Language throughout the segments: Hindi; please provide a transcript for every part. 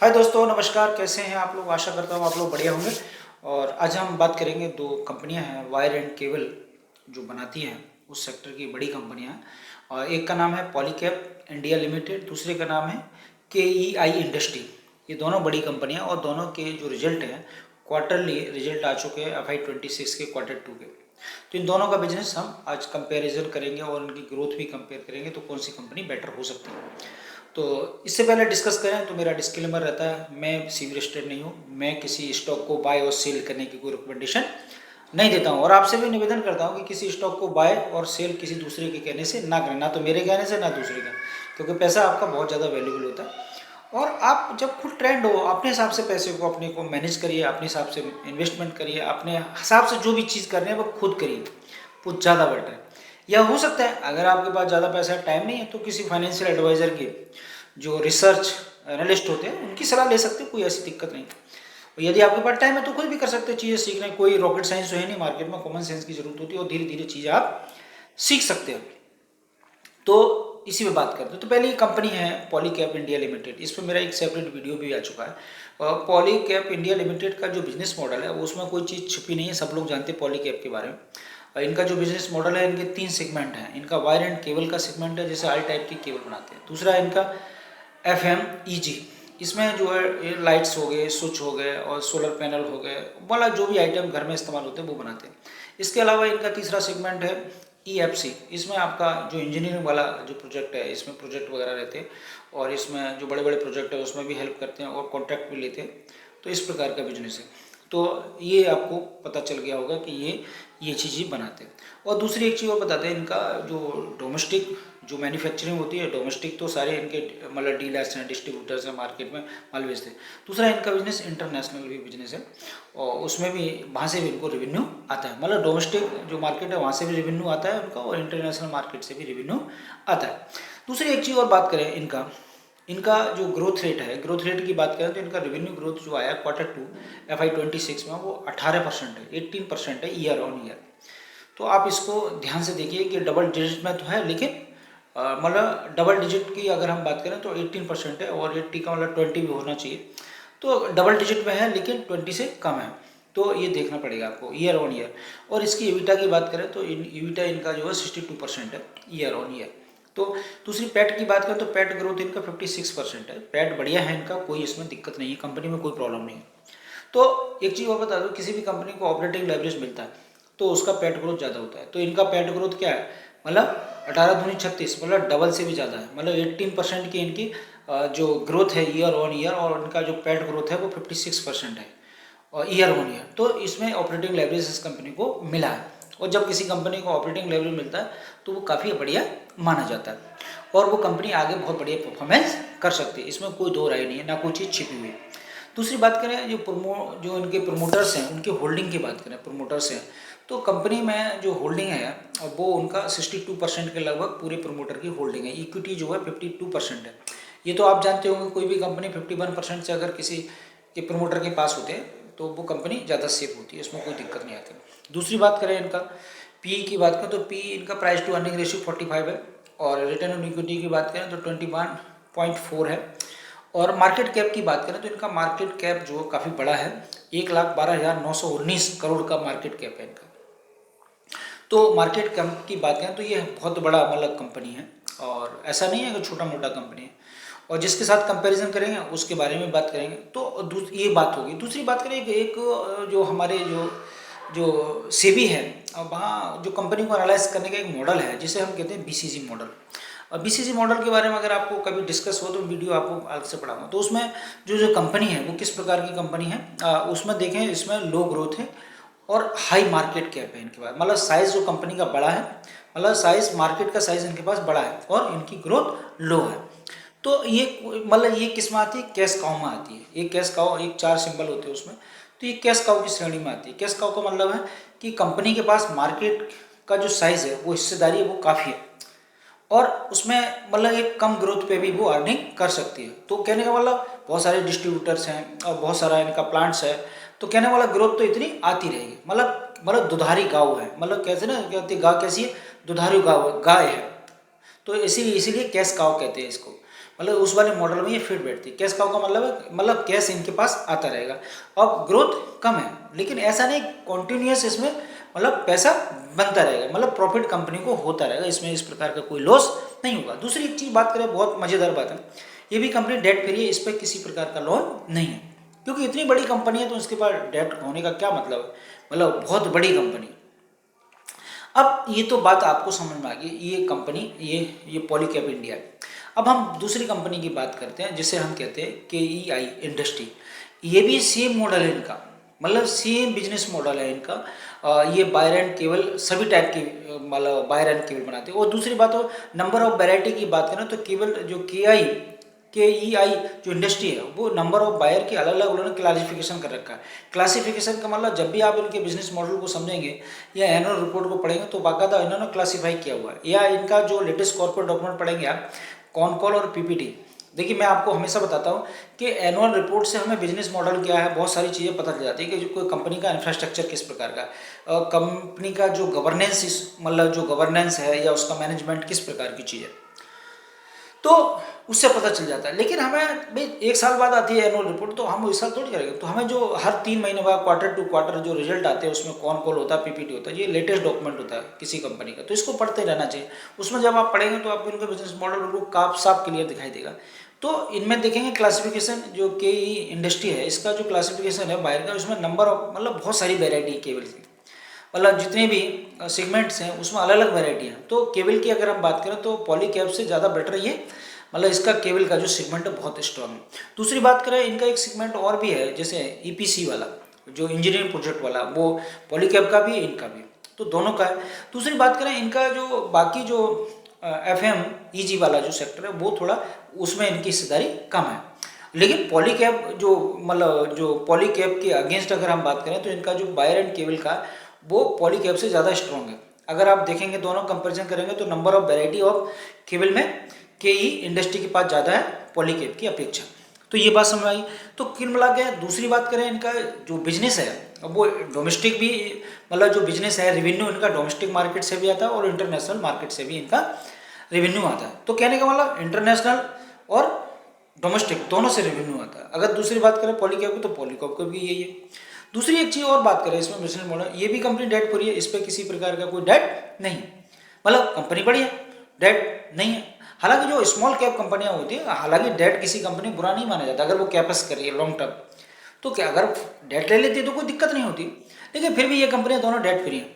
हाय दोस्तों, नमस्कार। कैसे हैं आप लोग? आशा करता हूँ आप लोग बढ़िया होंगे। और आज हम बात करेंगे, दो कंपनियां हैं वायर एंड केबल जो बनाती हैं, उस सेक्टर की बड़ी कंपनियां हैं। और एक का नाम है पॉलीकैब इंडिया लिमिटेड, दूसरे का नाम है KEI इंडस्ट्री। ये दोनों बड़ी कंपनियां और दोनों के जो रिजल्ट हैं, क्वार्टरली रिजल्ट आ चुके हैं FY26 के Q2 के। तो इन दोनों का बिजनेस हम आज कंपैरिजन करेंगे और उनकी ग्रोथ भी कंपेयर करेंगे, तो कौन सी कंपनी बेटर हो सकती है। तो इससे पहले डिस्कस करें तो मेरा डिस्क्लेमर रहता है, मैं किसी भी रजिस्टर्ड नहीं हूँ। मैं किसी स्टॉक को बाय और सेल करने की कोई रिकमेंडेशन नहीं देता हूँ। और आपसे भी निवेदन करता हूँ कि किसी स्टॉक को बाय और सेल किसी दूसरे के कहने से ना करें, ना तो मेरे कहने से ना दूसरे का, क्योंकि पैसा आपका बहुत ज़्यादा वैल्यूबल होता है। और आप जब खुद ट्रेंड हो, अपने हिसाब से पैसे को अपने को मैनेज करिए, अपने हिसाब से इन्वेस्टमेंट करिए, अपने हिसाब से जो भी चीज़ करनी है वो खुद करिए, वो ज़्यादा बेटर है। या हो सकता है अगर आपके पास ज़्यादा पैसा टाइम नहीं है तो किसी फाइनेंशियल एडवाइज़र की, जो रिसर्च एनालिस्ट होते हैं, उनकी सलाह ले सकते हैं, कोई ऐसी दिक्कत नहीं। और यदि आपके पास टाइम है तो खुद भी कर सकते हैं चीज़ें सीखने। कोई रॉकेट साइंस तो है नहीं, मार्केट में कॉमन सेंस की जरूरत होती है और धीरे धीरे चीज़ें आप सीख सकते हैं। तो इसी में बात करते हैं। तो पहली कंपनी है पॉलीकैब इंडिया लिमिटेड। इस पर मेरा एक सेपरेट वीडियो भी आ चुका है। पॉलीकैब इंडिया लिमिटेड का जो बिजनेस मॉडल है वो, उसमें कोई चीज़ छुपी नहीं है, सब लोग जानते हैं पॉलीकैब के बारे में। और इनका जो बिजनेस मॉडल है, इनके 3 सेगमेंट हैं। इनका वायर एंड केबल का सेगमेंट है, जैसे ऑल टाइप की केबल बनाते हैं। दूसरा इनका FMEG, इसमें जो है ये लाइट्स हो गए, स्विच हो गए और सोलर पैनल हो गए, वाला जो भी आइटम घर में इस्तेमाल होते हैं वो बनाते हैं। इसके अलावा इनका तीसरा सेगमेंट है EFC। इसमें आपका जो इंजीनियरिंग वाला जो प्रोजेक्ट है, इसमें प्रोजेक्ट वगैरह रहते हैं और इसमें जो बड़े बड़े प्रोजेक्ट है उसमें भी हेल्प करते हैं और कॉन्ट्रैक्ट भी लेते हैं। तो इस प्रकार का बिजनेस है। तो ये आपको पता चल गया होगा कि ये चीज़ बनाते हैं। और दूसरी एक चीज़ और बताते हैं, इनका जो डोमेस्टिक जो मैन्युफैक्चरिंग होती है, डोमेस्टिक तो सारे इनके मतलब डीलर्स हैं, डिस्ट्रीब्यूटर्स हैं, मार्केट में माल बेचते हैं। दूसरा इनका बिजनेस इंटरनेशनल भी बिजनेस है और उसमें भी वहाँ से भी इनको रेवेन्यू आता है। मतलब डोमेस्टिक जो मार्केट है वहाँ से भी रेवेन्यू आता है उनका, और इंटरनेशनल मार्केट से भी रेवेन्यू आता है। दूसरी एक चीज़ और बात करें, इनका जो ग्रोथ रेट है, ग्रोथ रेट की बात करें तो इनका रेवेन्यू ग्रोथ जो आया Q2 FY26 में वो 18% है, 18% है ईयर ऑन ईयर। तो आप इसको ध्यान से देखिए कि डबल डिजिट में तो है, लेकिन मतलब डबल डिजिट की अगर हम बात करें तो 18% है, और 80 का मतलब 20 भी होना चाहिए। तो डबल डिजिट में है लेकिन 20 से कम है, तो ये देखना पड़ेगा आपको ईयर ऑन ईयर। और इसकी ईबिटा की बात करें तो ईबिटा इनका जो है 62% है ईयर ऑन ईयर। तो दूसरी पैट की बात करें तो पैट ग्रोथ इनका 56% है। पैट बढ़िया है इनका, कोई इसमें दिक्कत नहीं है, कंपनी में कोई प्रॉब्लम नहीं है। तो एक चीज़ और बता दो, किसी भी कंपनी को ऑपरेटिंग लेवरेज मिलता है तो उसका पैट ग्रोथ ज़्यादा होता है। तो इनका पैट ग्रोथ क्या है, मतलब 18 दूनी 36, मतलब डबल से भी ज़्यादा है। मतलब 18% की इनकी जो ग्रोथ है ईयर ऑन ईयर, और इनका जो पैट ग्रोथ है वो 56% है और ईयर ऑन ईयर। तो इसमें ऑपरेटिंग लेवरेज इस कंपनी को मिला है। और जब किसी कंपनी को ऑपरेटिंग लेवरेज मिलता है तो वो काफ़ी बढ़िया माना जाता है और वो कंपनी आगे बहुत बढ़िया परफॉर्मेंस कर सकती है, इसमें कोई दो राय नहीं है, ना कोई चीज़ छिपी हुई है। दूसरी बात करें, जो इनके प्रमोटर्स हैं, उनके होल्डिंग की बात करें, प्रमोटर्स हैं, तो कंपनी में जो होल्डिंग है वो उनका 62% के लगभग पूरे प्रमोटर की होल्डिंग है। इक्विटी जो है 52% है। ये तो आप जानते होंगे, कोई भी कंपनी 51% से अगर किसी के प्रमोटर के पास होते हैं तो वो कंपनी ज़्यादा सेफ होती है, इसमें कोई दिक्कत नहीं आती। दूसरी बात करें इनका PE की बात करें तो PE इनका प्राइस टू अर्निंग रेशियो 45 है, और रिटर्न ऑन इक्विटी की बात करें तो 21.4 है। और मार्केट कैप की बात करें तो इनका मार्केट कैप जो काफ़ी बड़ा है, 1,12,919 करोड़ का मार्केट कैप है इनका। तो मार्केट कैप की बात करें तो ये बहुत बड़ा मतलब कंपनी है, और ऐसा नहीं है कि छोटा मोटा कंपनी है। और जिसके साथ कंपैरिजन करेंगे उसके बारे में बात करेंगे। तो ये बात होगी। दूसरी बात करें, एक जो हमारे जो सेबी है, वहाँ जो कंपनी को एनालाइज करने का एक मॉडल है जिसे हम कहते हैं BCG मॉडल। और BCG मॉडल के बारे में अगर आपको कभी डिस्कस हो तो वीडियो आपको अलग से पढ़ाऊंगा। तो उसमें जो कंपनी है वो किस प्रकार की कंपनी है, उसमें देखें, इसमें लो ग्रोथ है और हाई मार्केट कैप है इनके पास। मतलब साइज़ जो कंपनी का बड़ा है, मतलब साइज़ मार्केट का साइज़ इनके पास बड़ा है और इनकी ग्रोथ लो है। तो ये मतलब ये किस में आती है, कैश काउ में आती है। ये कैश काउ, एक 4 सिंबल होते हैं उसमें, तो ये कैश काउ की श्रेणी में आती है। कैश काउ का मतलब है कि कंपनी के पास मार्केट का जो साइज़ है, वो हिस्सेदारी है, वो काफ़ी है, और उसमें मतलब एक कम ग्रोथ पे भी वो अर्निंग कर सकती है। तो कहने का मतलब बहुत सारे डिस्ट्रीब्यूटर्स हैं और बहुत सारा इनका प्लांट्स है, तो कहने वाला ग्रोथ तो इतनी आती रहेगी। मतलब दुधारी गाय है, मतलब कैसे ना कहते गाय कैसी है, दुधारू गाय है। तो इसीलिए कैश काउ कहते हैं इसको। मतलब उस वाले मॉडल में ये फिट बैठती है। कैश काउ का मतलब कैश इनके पास आता रहेगा। अब ग्रोथ कम है, लेकिन ऐसा नहीं कॉन्टिन्यूस इसमें मतलब पैसा बनता रहेगा, मतलब प्रॉफिट कंपनी को होता रहेगा, इसमें इस प्रकार का कोई लॉस नहीं होगा। दूसरी एक चीज़ बात करें, बहुत मज़ेदार बात है, ये भी कंपनी डेट फ्री है, इस पर किसी प्रकार का लोन नहीं है, क्योंकि इतनी बड़ी कंपनी है तो उसके पास डेट होने का क्या मतलब है, मतलब बहुत बड़ी कंपनी। अब ये तो बात आपको समझ में आ गई, ये कंपनी ये पॉलीकैब इंडिया है। अब हम दूसरी कंपनी की बात करते हैं जिसे हम कहते हैं KEI इंडस्ट्री। ये भी सेम मॉडल है इनका, मतलब सेम बिजनेस मॉडल है इनका। ये वायर एंड केबल सभी टाइप की मतलब वायर एंड केबल बनाते हैं। और दूसरी बात हो नंबर ऑफ वैरायटी की बात करें तो केबल जो KEI जो इंडस्ट्री है वो नंबर ऑफ बायर की अलग अलग उन्होंने क्लासिफिकेशन कर रखा है। क्लासिफिकेशन का मतलब जब भी आप इनके बिजनेस मॉडल को समझेंगे या एनुअल रिपोर्ट को पढ़ेंगे तो बाकायदा इन्होंने क्लासीफाई किया हुआ है। या इनका जो लेटेस्ट कॉर्पोरेट डॉक्यूमेंट पढ़ेंगे आप, कॉन कॉल और PPT। देखिए मैं आपको हमेशा बताता हूँ कि एनुअल रिपोर्ट से हमें बिजनेस मॉडल क्या है, बहुत सारी चीज़ें पता चल जाती है कि जो कोई कंपनी का इंफ्रास्ट्रक्चर किस प्रकार का, कंपनी का जो गवर्नेंस मतलब जो गवर्नेंस है या उसका मैनेजमेंट किस प्रकार की चीज़ है, तो उससे पता चल जाता है। लेकिन हमें भाई एक साल बाद आती है एनुअल रिपोर्ट, तो हम इस साल थोड़ी करेंगे, तो हमें जो हर 3 महीने बाद क्वार्टर टू क्वार्टर जो रिजल्ट आते हैं उसमें कौन कॉल होता है, PPT होता है, ये लेटेस्ट डॉक्यूमेंट होता है किसी कंपनी का, तो इसको पढ़ते रहना चाहिए। उसमें जब आप पढ़ेंगे तो आपको इनका बिजनेस मॉडल बिल्कुल काफ साफ क्लियर दिखाई देगा। तो इनमें देखेंगे क्लासिफिकेशन जो KE इंडस्ट्री है, इसका जो क्लासिफिकेशन है बाहर का, उसमें नंबर ऑफ मतलब बहुत सारी वेरायटी केबल की, मतलब जितने भी सेगमेंट्स हैं उसमें अलग अलग वेरायटी हैं। तो केबल की अगर हम बात करें तो पॉलीकैब से ज़्यादा बेटर ये मतलब इसका केबल का जो सेगमेंट है बहुत स्ट्रांग है। दूसरी बात करें इनका एक सेगमेंट और भी है, जैसे EPC वाला जो इंजीनियरिंग प्रोजेक्ट वाला, वो पॉलीकैब का भी है इनका भी, तो दोनों का है। दूसरी बात करें इनका जो बाकी जो FMEG वाला जो सेक्टर है वो थोड़ा उसमें इनकी हिस्सेदारी कम है। लेकिन पॉलीकैब जो मतलब जो पॉलीकैब के अगेंस्ट अगर हम बात करें तो इनका जो वायर एंड केबल का वो पॉलीकैब से ज़्यादा स्ट्रॉन्ग है। अगर आप देखेंगे दोनों कंपैरिजन करेंगे तो number of variety of cable में KE इंडस्ट्री के पास ज़्यादा है पॉलीकैब की अपेक्षा। तो ये बात समझ आई। तो कुल मिला के दूसरी बात करें इनका जो बिजनेस है वो डोमेस्टिक भी मतलब जो बिजनेस है रेवेन्यू इनका डोमेस्टिक मार्केट से भी आता है और इंटरनेशनल मार्केट से भी इनका रेवेन्यू आता है। तो कहने का मतलब इंटरनेशनल और डोमेस्टिक दोनों से रेवेन्यू आता है। अगर दूसरी बात करें पॉलीकैब की तो पॉलीकैब का भी यही है। दूसरी एक चीज़ और बात करें इसमें बिजनेस मॉडल, ये भी कंपनी डेट फ्री है, इस पर किसी प्रकार का कोई डेट नहीं, मतलब कंपनी बड़ी है डेट नहीं है। हालांकि जो स्मॉल कैप कंपनियां होती है, हालांकि डेट किसी कंपनी बुरा नहीं माना जाता अगर वो कैपेस कर रही है लॉन्ग टर्म, तो क्या अगर डेट ले लेती है तो कोई दिक्कत नहीं होती, लेकिन फिर भी ये कंपनियां दोनों डेट फ्री हैं।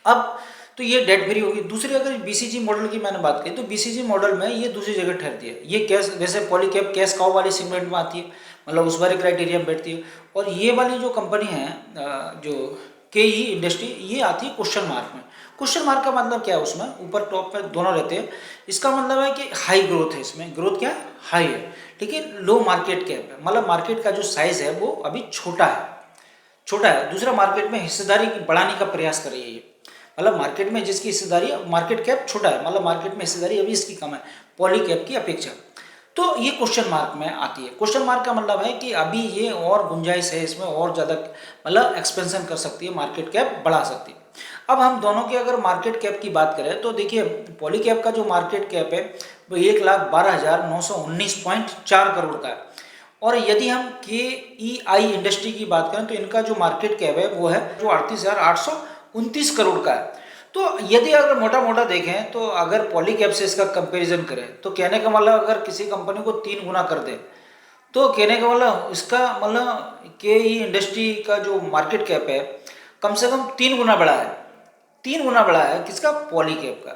अब तो ये डेट फ्री होगी। दूसरी अगर BCG मॉडल की मैंने बात की तो BCG मॉडल में ये दूसरी जगह ठहरती है। ये कैश जैसे पॉलीकैब कैश काउ वाली सेगमेंट में आती है, मतलब उस वाले क्राइटेरिया में बैठती है। और ये वाली जो कंपनी है जो KE इंडस्ट्री, ये आती है क्वेश्चन मार्क में। क्वेश्चन मार्क का मतलब क्या है, उसमें ऊपर टॉप पे दोनों रहते हैं। इसका मतलब है कि हाई ग्रोथ है, इसमें ग्रोथ क्या है हाई है, लेकिन लो मार्केट कैप है, मतलब मार्केट का जो साइज है वो अभी छोटा है। दूसरा मार्केट में हिस्सेदारी बढ़ाने का प्रयास कर रही है ये, मतलब मार्केट में जिसकी हिस्सेदारी मार्केट कैप छोटा है, मतलब मार्केट में हिस्सेदारी अभी इसकी कम है पॉलीकैब की अपेक्षा। तो ये क्वेश्चन मार्क में आती है। क्वेश्चन मार्क का मतलब है कि अभी ये और गुंजाइश है इसमें, और ज़्यादा मतलब एक्सपेंशन कर सकती है, मार्केट कैप बढ़ा सकती है। अब हम दोनों की अगर मार्केट कैप की बात करें तो देखिए पॉलीकैब का जो मार्केट कैप है वो 1,12,919.4 करोड़ का है। और यदि हम KEI इंडस्ट्री की बात करें तो इनका जो मार्केट कैप है वो है जो 38,829 करोड़ का है। तो यदि अगर मोटा मोटा देखें तो अगर पॉलीकैब से इसका कंपैरिजन करें तो कहने का मतलब अगर किसी कंपनी को 3 गुना कर दे तो कहने का मतलब इसका मतलब KE इंडस्ट्री का जो मार्केट कैप है कम से कम 3 गुना बढ़ा है, 3 गुना बढ़ा है किसका पॉलीकैब का।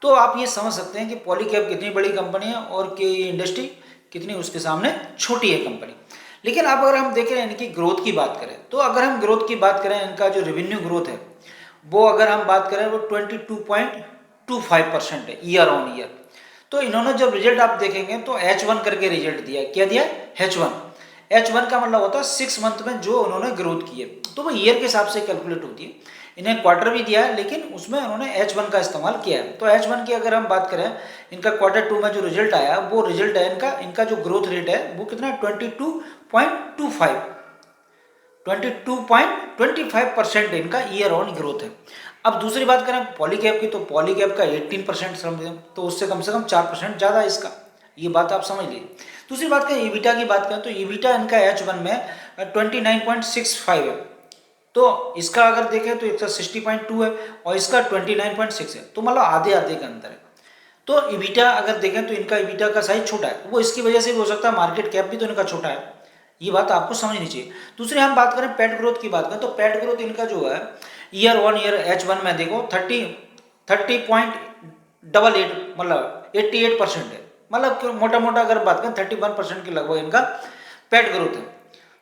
तो आप ये समझ सकते हैं कि पॉलीकैब कितनी बड़ी कंपनी है और KE इंडस्ट्री कितनी उसके सामने छोटी है कंपनी। लेकिन अब अगर हम देखें इनकी ग्रोथ की बात करें तो अगर हम ग्रोथ की बात करें इनका जो रेवेन्यू ग्रोथ है वो अगर हम बात करें वो 22.25% है ईयर ऑन ईयर। तो इन्होंने जब रिजल्ट आप देखेंगे तो H1 करके रिजल्ट दिया, क्या दिया H1 का मतलब होता है 6 मंथ में जो उन्होंने ग्रोथ की है, तो वो ईयर के हिसाब से कैलकुलेट होती है। इन्हें क्वार्टर भी दिया है लेकिन उसमें उन्होंने H1 का इस्तेमाल किया है। तो H1 की अगर हम बात करें इनका क्वार्टर 2 में जो रिजल्ट आया वो रिजल्ट है इनका जो ग्रोथ रेट है वो कितना 22.25% इनका ईयर ऑन ग्रोथ है। अब दूसरी बात करें पॉलीकैब की तो पॉलीकैब का 18% समझें तो उससे कम से कम 4% ज़्यादा है इसका ये बात आप समझ लीजिए। दूसरी बात करें ईबिटा की बात करें तो ईबिटा इनका H1 में 29.65 है, तो इसका अगर देखें तो इसका 60.2 है और इसका 29.6 है, तो मतलब आधे आधे का अंतर है। तो ईबिटा अगर देखें तो इनका ईबिटा का साइज छोटा है, वो इसकी वजह से भी हो सकता है, मार्केट कैप भी तो इनका छोटा है, ये बात आपको समझनी चाहिए। दूसरी हम बात करें पेट ग्रोथ की बात करें तो पेट ग्रोथ इनका जो है ईयर ऑन ईयर H1 में देखो 30.88 मतलब 88% है, मतलब मोटा मोटा अगर बात करें 31% के लगभग इनका पेट ग्रोथ है।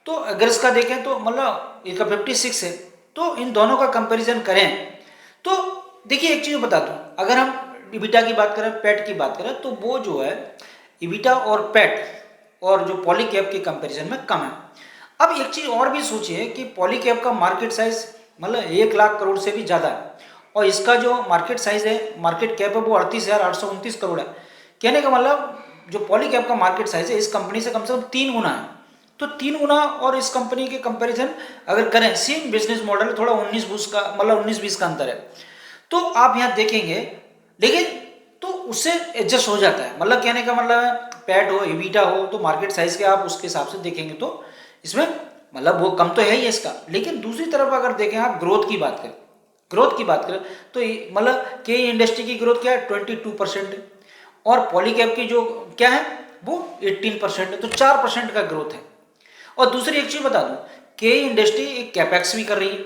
तो अगर इसका देखें तो मतलब इसका 56 है, तो इन दोनों का कंपैरिजन करें तो देखिए एक चीज़ बता दूं, अगर हम ईबिटा की बात करें पेट की बात करें तो वो जो है ईबिटा और पेट और जो पॉलीकैब के कंपैरिजन में कम है। अब एक चीज़ और भी सोचिए कि पॉलीकैब का मार्केट साइज मतलब 1 लाख करोड़ से भी ज़्यादा है और इसका जो मार्केट साइज है, मार्केट कैप है, वो 38,829 करोड़ है। कहने का मतलब जो पॉलीकैब का मार्केट साइज है इस कंपनी से कम 3 गुना है। तो 3 गुना और इस कंपनी के कंपैरिजन अगर करें, सेम बिजनेस मॉडल, थोड़ा 19-20 का मतलब 19-20 का अंतर है, तो आप यहाँ देखेंगे, लेकिन तो उससे एडजस्ट हो जाता है। मतलब कहने का मतलब है पैट हो ईबिटा हो तो मार्केट साइज के आप उसके हिसाब से देखेंगे तो इसमें मतलब वो कम तो है ही इसका। लेकिन दूसरी तरफ अगर देखें आप ग्रोथ की बात करें, ग्रोथ की बात करें तो मतलब के इंडस्ट्री की ग्रोथ क्या है 22% है और पॉलीकैब की जो क्या है वो 18% है, तो 4% का ग्रोथ है। और दूसरी एक चीज बता दूं, के इंडस्ट्री एक कैपेक्स भी कर रही है,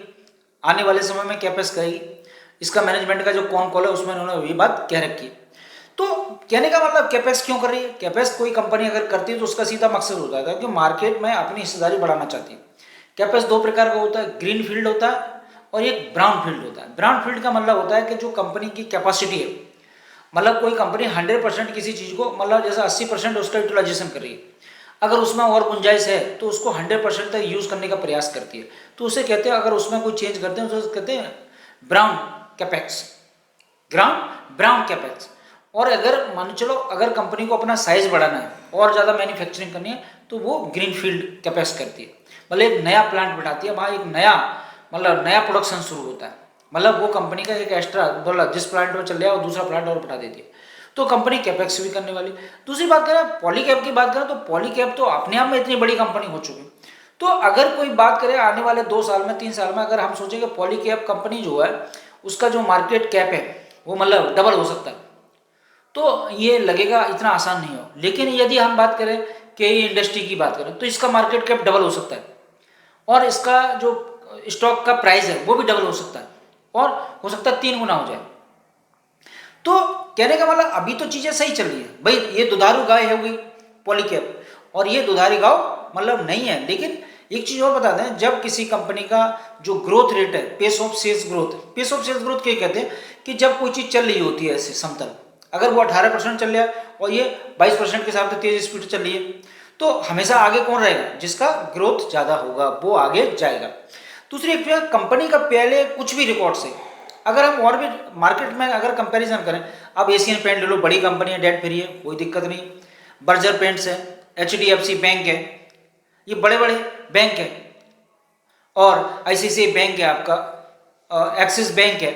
आने वाले समय में कैपेक्स करेगी, इसका मैनेजमेंट का जो कॉन कॉल है उसमें उन्होंने ये बात कह रखी है। तो कहने का मतलब कैपेक्स क्यों कर रही है, कैपेक्स कोई कंपनी अगर करती है तो उसका सीधा मकसद होता है कि मार्केट में अपनी हिस्सेदारी बढ़ाना चाहती है। कैपेक्स दो प्रकार का होता है, ग्रीन फील्ड होता है और एक ब्राउन फील्ड होता है। ब्राउन फील्ड का मतलब होता है कि जो कंपनी की कैपेसिटी है, मतलब कोई कंपनी 100% किसी चीज़ को मतलब जैसे 80% उसका यूटिलाइजेशन कर रही है, अगर उसमें और गुंजाइश है तो उसको 100% तक यूज़ करने का प्रयास करती है, तो उसे कहते हैं, अगर उसमें कोई चेंज करते हैं तो उसे कहते हैं ब्राउन कैपेक्स, ब्राउन कैपेक्स। और अगर मान चलो अगर कंपनी को अपना साइज बढ़ाना है और ज़्यादा मैन्युफैक्चरिंग करनी है तो वो ग्रीन फील्ड कैपेक्स करती है, मतलब एक नया प्लांट बिठाती है, वहाँ एक नया प्रोडक्शन शुरू होता है, मतलब वो कंपनी का एक एक्स्ट्रा बोला जिस प्लांट में चल रहा है वो दूसरा प्लांट और बिठा देती है, तो कंपनी कैपेक्स भी करने वाली। दूसरी बात करें पॉलीकैब की बात करें तो पॉलीकैब तो अपने आप में इतनी बड़ी कंपनी हो चुकी है, तो अगर कोई बात करें आने वाले 2 साल में 3 साल में अगर हम सोचें कि पॉलीकैब कंपनी जो है उसका जो मार्केट कैप है वो मतलब डबल हो सकता है, तो ये लगेगा इतना आसान नहीं हो। लेकिन यदि हम बात करें कि इंडस्ट्री की बात करें तो इसका मार्केट कैप डबल हो सकता है और इसका जो स्टॉक का प्राइस है वो भी डबल हो सकता है और हो सकता है 3 गुना हो जाए। तो कहने का मतलब अभी तो चीजें सही चल रही है भाई, ये दुधारू गाय है हुई पॉलीकैब और ये दुधारी गांव मतलब नहीं है। लेकिन एक चीज और बता दें, जब किसी कंपनी का जो ग्रोथ रेट है, पेस ऑफ सेल्स ग्रोथ क्या कहते हैं कि जब कोई चीज चल रही होती है ऐसे समतल, अगर वो 18% चल रहा है और ये 22% के हिसाब से तेज स्पीड चल रही है, तो हमेशा आगे कौन रहेगा, जिसका ग्रोथ ज्यादा होगा वो आगे जाएगा। दूसरी एक कंपनी का पहले कुछ भी रिकॉर्ड से अगर हम और भी मार्केट में अगर कंपैरिजन करें, अब एशियन पेंट ले लो, बड़ी कंपनी है, डेट फ्री है, कोई दिक्कत नहीं, बर्जर पेंट्स है, HDFC बैंक है, ये बड़े बड़े बैंक है, और ICICI बैंक है आपका, एक्सिस बैंक है,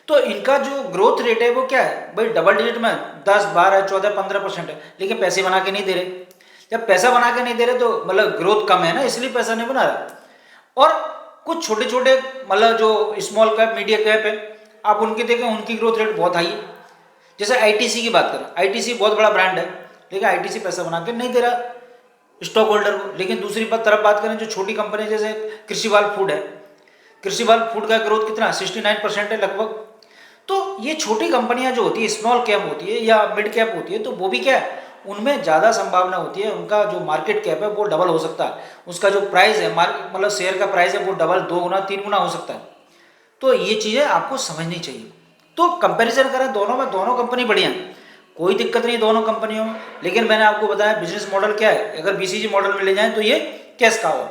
तो इनका जो ग्रोथ रेट है वो क्या है भाई डबल डिजिट में 10, 12, 14, 15% है, लेकिन पैसे बना के नहीं दे रहे। जब पैसा बना के नहीं दे रहे तो मतलब ग्रोथ कम है ना, इसलिए पैसा नहीं बना रहा। और कुछ छोटे छोटे मतलब जो स्मॉल कैप मीडियम कैप है आप उनकी देखें, उनकी ग्रोथ रेट बहुत हाई है। जैसे ITC की बात करें, ITC बहुत बड़ा ब्रांड है लेकिन ITC पैसा बना के नहीं दे रहा स्टॉक होल्डर को। लेकिन दूसरी तरफ बात करें जो छोटी कंपनी जैसे कृषिवाल फूड है, कृषिवाल फूड का ग्रोथ कितना 69% है लगभग। तो ये छोटी कंपनियां जो होती है, स्मॉल कैप होती है या मिड कैप होती है, तो वो भी क्या है उनमें ज़्यादा संभावना होती है, उनका जो मार्केट कैप है वो डबल हो सकता है, उसका जो प्राइस है मतलब शेयर का प्राइस है वो डबल, 2 गुना 3 गुना हो सकता है। तो ये चीज़ें आपको समझनी चाहिए। तो कंपैरिजन करें दोनों में, दोनों कंपनी बढ़िया है, कोई दिक्कत नहीं दोनों कंपनियों में। लेकिन मैंने आपको बताया बिजनेस मॉडल क्या है, अगर BCG मॉडल में ले जाएं तो ये कैश काउ है,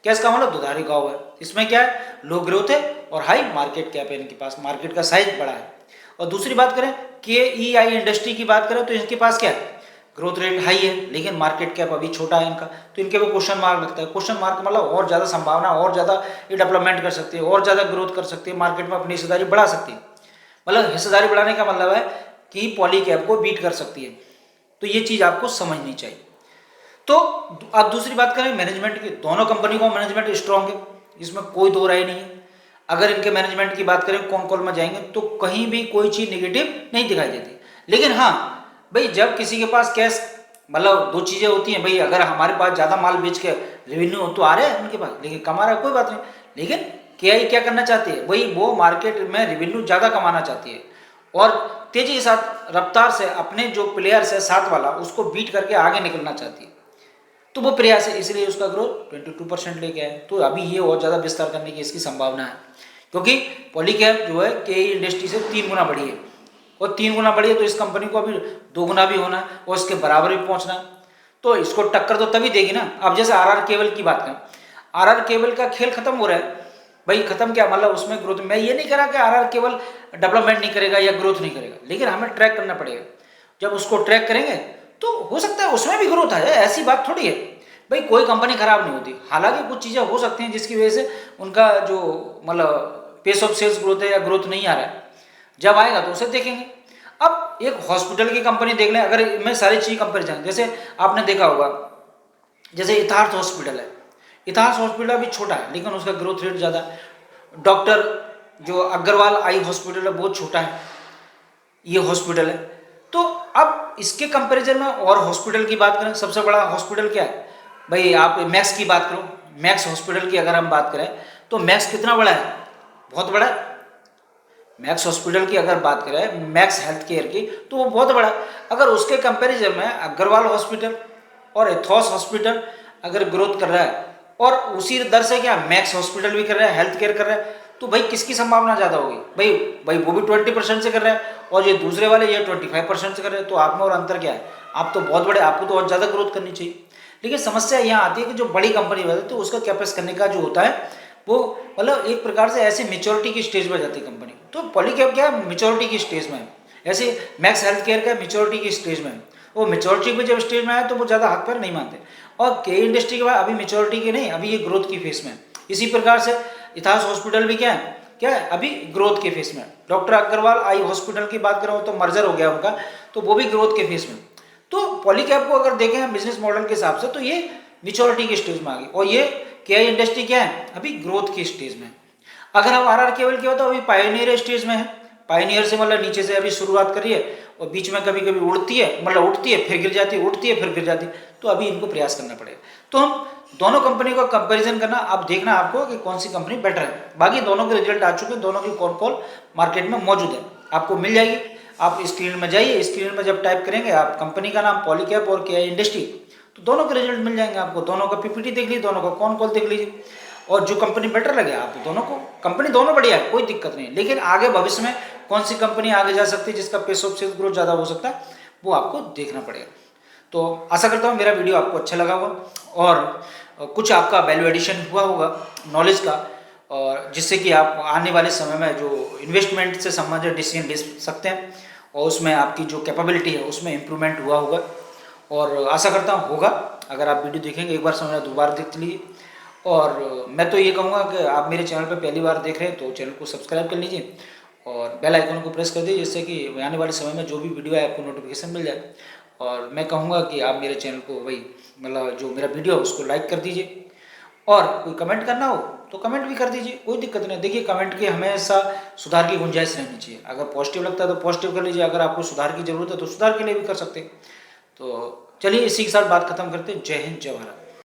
कैश का मतलब दुधारी गाँव है। इसमें क्या है लो ग्रोथ है और हाई मार्केट कैप है, इनके पास मार्केट का साइज बड़ा है। और दूसरी बात करें KEI इंडस्ट्री की बात करें तो इनके पास क्या है ग्रोथ रेट हाई है लेकिन मार्केट कैप अभी छोटा है इनका, तो इनके ऊपर क्वेश्चन मार्क लगता है। क्वेश्चन मार्क मतलब और ज़्यादा संभावना, और ज़्यादा ये डेवलपमेंट कर सकती है, और ज़्यादा ग्रोथ कर सकती है, मार्केट में अपनी हिस्सेदारी बढ़ा सकती है। मतलब हिस्सेदारी बढ़ाने का मतलब है कि पॉलीकैब को बीट कर सकती है, तो ये चीज़ आपको समझनी चाहिए। तो अब दूसरी बात करें मैनेजमेंट की, दोनों कंपनी का मैनेजमेंट स्ट्रांग है, इसमें कोई दो राय नहीं है। अगर इनके मैनेजमेंट की बात करें कौन कॉल में जाएंगे तो कहीं भी कोई चीज़ नेगेटिव नहीं दिखाई देती। लेकिन हाँ भाई, जब किसी के पास कैश, मतलब दो चीज़ें होती हैं भाई, अगर हमारे पास ज़्यादा माल बेच के रेवेन्यू तो आ रहा है उनके पास, लेकिन कमा रहा है कोई बात नहीं, लेकिन केआई क्या करना चाहती है भाई, वो मार्केट में रेवेन्यू ज़्यादा कमाना चाहती है और तेजी के साथ रफ्तार से अपने जो प्लेयर्स है साथ वाला उसको बीट करके आगे निकलना चाहती है। तो वो प्रयास है, इसलिए उसका ग्रोथ 22% लेके आए। तो अभी ये और ज़्यादा विस्तार करने की इसकी संभावना है, क्योंकि पॉलीकैब जो है के इंडस्ट्री से 3 गुना बढ़ी है, और 3 गुना बढ़ी है तो इस कंपनी को अभी 2 गुना भी होना है और इसके बराबर भी पहुंचना है। तो इसको टक्कर तो तभी देगी ना। अब जैसे आरआर केबल की बात करें, आरआर केबल का खेल खत्म हो रहा है भाई, खत्म क्या मतलब उसमें ग्रोथ, मैं ये नहीं कह रहा कि आरआर केबल डेवलपमेंट नहीं करेगा या ग्रोथ नहीं करेगा, लेकिन हमें ट्रैक करना पड़ेगा। जब उसको ट्रैक करेंगे तो हो सकता है उसमें भी ग्रोथ आ जाए, ऐसी बात थोड़ी है भाई, कोई कंपनी खराब नहीं होती। हालांकि कुछ चीज़ें हो सकती हैं जिसकी वजह से उनका जो मतलब पेस ऑफ सेल्स ग्रोथ है या ग्रोथ नहीं आ रहा है, जब आएगा तो उसे देखेंगे। अब एक हॉस्पिटल की कंपनी देख लें, अगर मैं सारी चीज़ कंपेरिजन, जैसे आपने देखा होगा जैसे इथार्थ हॉस्पिटल है, इथार्थ हॉस्पिटल अभी छोटा है लेकिन उसका ग्रोथ रेट ज़्यादा है। डॉक्टर जो अग्रवाल आई हॉस्पिटल है बहुत छोटा है ये हॉस्पिटल है। तो अब इसके कंपैरिजन में और हॉस्पिटल की बात करें, सबसे बड़ा हॉस्पिटल क्या है भाई, आप मैक्स की बात करो, मैक्स हॉस्पिटल की अगर हम बात करें तो मैक्स कितना बड़ा है, बहुत बड़ा है। मैक्स हॉस्पिटल की अगर बात करें, मैक्स हेल्थ केयर की, तो वो बहुत बड़ा है। अगर उसके कंपैरिजन में अग्रवाल हॉस्पिटल और एथॉस हॉस्पिटल अगर ग्रोथ कर रहा है और उसी दर से क्या मैक्स हॉस्पिटल भी कर रहा है, हेल्थ केयर कर रहा है, तो भाई किसकी संभावना ज़्यादा होगी भाई, वो भी 20% से कर रहा है और ये दूसरे वाले ये 25% से कर रहे हैं, तो आप में और अंतर क्या है, आप तो बहुत बड़े, आपको तो और ज़्यादा ग्रोथ करनी चाहिए। लेकिन समस्या यहाँ आती है कि जो बड़ी कंपनी होती है तो उसका कैपेस करने का जो होता है वो मतलब एक प्रकार से ऐसे मेच्योरिटी की स्टेज पर जाती है कंपनी। तो पॉलीकैब क्या है, मेच्योरिटी की स्टेज में है, ऐसे मैक्स हेल्थ केयर का मेच्योरिटी की स्टेज में है। वो मेच्योरिटी में जब स्टेज में आया तो वो ज़्यादा हाथ पैर नहीं मानते, और के इंडस्ट्री के बाद अभी मेच्योरिटी की नहीं, अभी ये ग्रोथ की फेस में है। इसी प्रकार से इथास हॉस्पिटल भी क्या है अभी ग्रोथ के फेस में। डॉक्टर अग्रवाल आई हॉस्पिटल की बात करें तो मर्जर हो गया उनका, तो वो भी ग्रोथ के फेस में। तो पॉलीकैब को अगर देखें हम बिजनेस मॉडल के हिसाब से तो ये मेच्योरिटी के स्टेज में आ गई, और ये केआई इंडस्ट्री क्या है अभी ग्रोथ की स्टेज में। अगर हम आरआर केबल की हो तो अभी पायनियर स्टेज में है, पायनियर से मतलब नीचे से अभी शुरुआत करी है और बीच में कभी कभी उड़ती है, मतलब उठती है फिर गिर जाती है, उठती है फिर गिर जाती है, तो अभी इनको प्रयास करना पड़ेगा। तो हम दोनों कंपनी का कंपैरिजन करना, अब देखना आपको कि कौन सी कंपनी बेटर है। बाकी दोनों के रिजल्ट आ चुके हैं, दोनों की कॉल कॉल मार्केट में मौजूद है, आपको मिल जाएगी। आप स्क्रीन में जाइए, स्क्रीन में जब टाइप करेंगे आप कंपनी का नाम पॉलीकैब और केआई इंडस्ट्री, तो दोनों के रिजल्ट मिल जाएंगे आपको। दोनों का पीपीटी देख लीजिए, दोनों का कॉन कॉल देख लीजिए, और जो कंपनी बेटर लगे आप दोनों को, कंपनी दोनों बढ़िया है, कोई दिक्कत नहीं। लेकिन आगे भविष्य में कौन सी कंपनी आगे जा सकती है जिसका पेस ऑफ सेल्स ग्रोथ ज़्यादा हो सकता है, वो आपको देखना पड़ेगा। तो आशा करता हूँ मेरा वीडियो आपको अच्छा लगा होगा और कुछ आपका वैल्यू एडिशन हुआ होगा नॉलेज का, और जिससे कि आप आने वाले समय में जो इन्वेस्टमेंट से संबंधित डिसीजन ले सकते हैं और उसमें आपकी जो कैपेबिलिटी है उसमें इम्प्रूवमेंट हुआ होगा, और आशा करता हूँ होगा। अगर आप वीडियो देखेंगे एक बार समझना, दोबारा देख लीजिए। और मैं तो ये कहूँगा कि आप मेरे चैनल पर पहली बार देख रहे हैं तो चैनल को सब्सक्राइब कर लीजिए और बेल आइकन को प्रेस कर दीजिए, जिससे कि आने वाले समय में जो भी वीडियो है आपको नोटिफिकेशन मिल जाए। और मैं कहूँगा कि आप मेरे चैनल को वही मतलब जो मेरा वीडियो है उसको लाइक कर दीजिए, और कोई कमेंट करना हो तो कमेंट भी कर दीजिए, कोई दिक्कत नहीं। देखिए कमेंट की हमेशा सुधार की गुंजाइश रहनी चाहिए, अगर पॉजिटिव लगता है तो पॉजिटिव कर लीजिए, अगर आपको सुधार की जरूरत है तो सुधार के लिए भी कर सकते हैं। तो चलिए इसी के साथ बात खत्म करते हैं। जय हिंद, जय भारत।